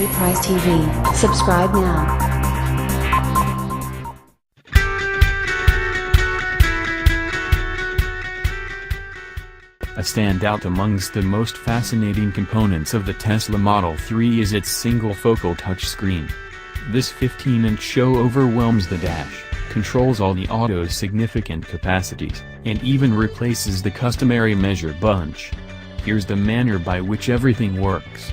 Price TV. Subscribe now. A standout amongst the most fascinating components of the Tesla Model 3 is its single-focal touchscreen. This 15-inch show overwhelms the dash, controls all the auto's significant capacities, and even replaces the customary measure bunch. Here's the manner by which everything works.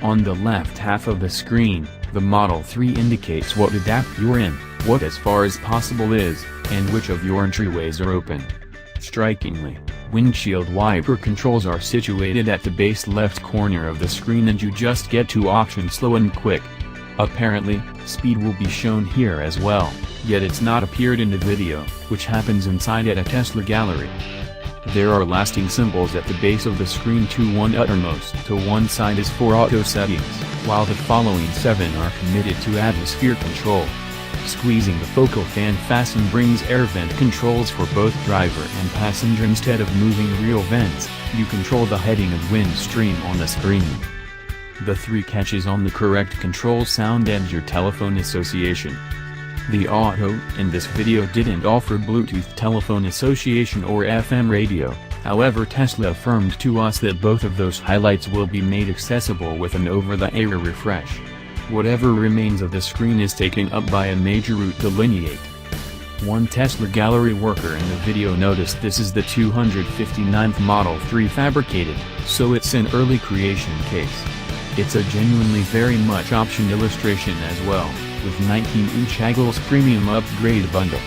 On the left half of the screen, the Model 3 indicates what adapt you're in, what as far as possible is, and which of your entryways are open. Strikingly, windshield wiper controls are situated at the base left corner of the screen and you just get to option slow and quick. Apparently, speed will be shown here as well, yet it's not appeared in the video, which happens inside at a Tesla gallery. There are lasting symbols at the base of the screen to one uttermost. To one side is for auto settings, while the following 7 are committed to atmosphere control. Squeezing the focal fan fasten brings air vent controls for both driver and passenger. Instead of moving real vents, you control the heading and wind stream on the screen. The 3 catches on the correct control sound and your telephone association. The auto in this video didn't offer Bluetooth telephone association or FM radio, however Tesla affirmed to us that both of those highlights will be made accessible with an over-the-air refresh. Whatever remains of the screen is taken up by a major route delineate. One Tesla gallery worker in the video noticed this is the 259th Model 3 fabricated, so it's an early creation case. It's a genuinely very much optioned illustration as well, with 19-inch Haggles Premium Upgrade Bundle.